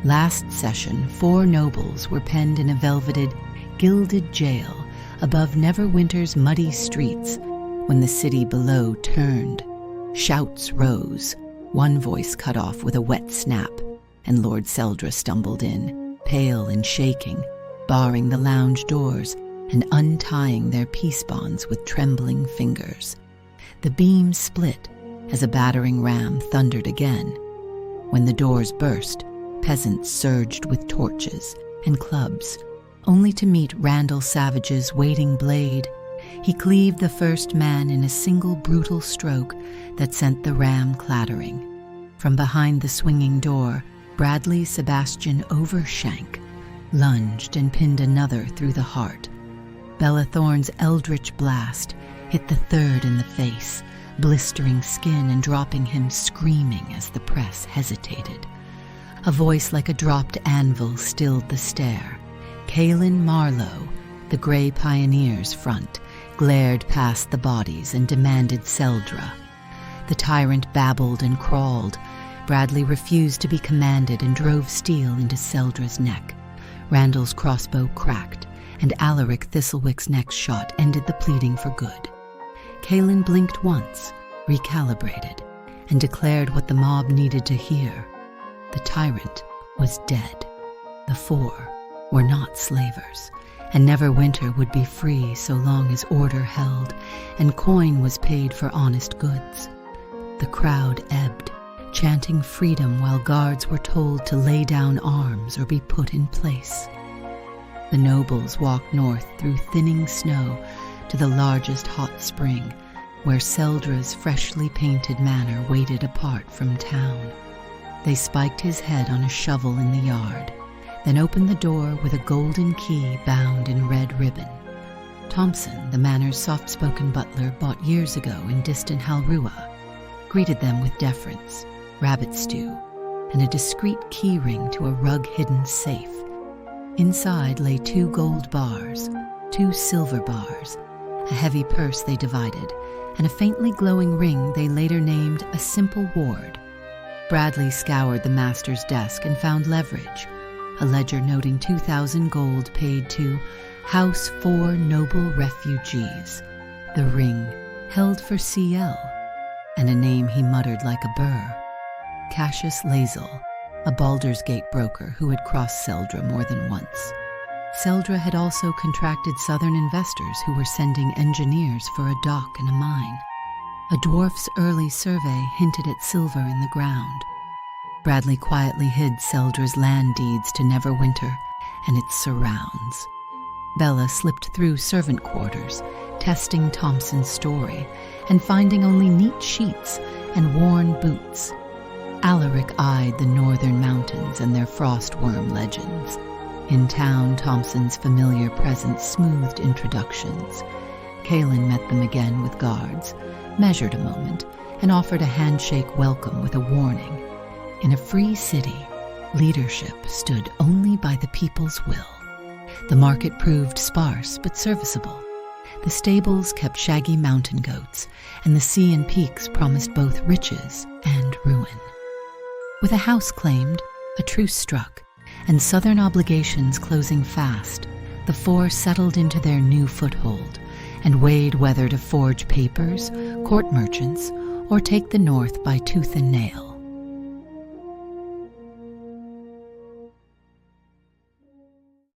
Last session, 4 nobles were penned in a velveted, gilded jail above Neverwinter's muddy streets when the city below turned. Shouts rose, one voice cut off with a wet snap, and Lord Seldra stumbled in, pale and shaking, barring the lounge doors and untying their peace bonds with trembling fingers. The beam split as a battering ram thundered again. When the doors burst, peasants surged with torches and clubs, only to meet Randall Savage's waiting blade. He cleaved the first man in a single brutal stroke that sent the ram clattering. From behind the swinging door, Bradley Sebastian Overshank lunged and pinned another through the heart. Bella Thorne's eldritch blast hit the third in the face, blistering skin and dropping him screaming as the press hesitated. A voice like a dropped anvil stilled the stare. Kaelin Marlowe, the Grey Pioneer's front, glared past the bodies and demanded Seldra. The tyrant babbled and crawled. Bradley refused to be commanded and drove steel into Seldra's neck. Randall's crossbow cracked, and Alaric Thistlewick's next shot ended the pleading for good. Kaelin blinked once, recalibrated, and declared what the mob needed to hear. The tyrant was dead. The 4 were not slavers, and Neverwinter would be free so long as order held and coin was paid for honest goods. The crowd ebbed, chanting freedom while guards were told to lay down arms or be put in place. The nobles walked north through thinning snow to the largest hot spring, where Seldra's freshly painted manor waited apart from town. They spiked his head on a shovel in the yard, then opened the door with a golden key bound in red ribbon. Thompson, the manor's soft-spoken butler bought years ago in distant Halrua, greeted them with deference, rabbit stew, and a discreet key ring to a rug-hidden safe. Inside lay 2 gold bars, 2 silver bars, a heavy purse they divided, and a faintly glowing ring they later named a simple ward. Bradley scoured the master's desk and found leverage, a ledger noting 2,000 gold paid to House 4 Noble Refugees, the ring held for CL, and a name he muttered like a burr, Cassius Lazel, a Baldur's Gate broker who had crossed Seldra more than once. Seldra had also contracted southern investors who were sending engineers for a dock and a mine. A dwarf's early survey hinted at silver in the ground. Bradley quietly hid Seldra's land deeds to Neverwinter and its surrounds. Bella slipped through servant quarters, testing Thompson's story and finding only neat sheets and worn boots. Alaric eyed the northern mountains and their frostworm legends. In town, Thompson's familiar presence smoothed introductions. Kaelin met them again with guards, measured a moment, and offered a handshake welcome with a warning. In a free city, leadership stood only by the people's will. The market proved sparse but serviceable. The stables kept shaggy mountain goats, and the sea and peaks promised both riches and ruin. With a house claimed, a truce struck, and southern obligations closing fast, the 4 settled into their new foothold and weighed whether to forge papers, court merchants, or take the north by tooth and nail.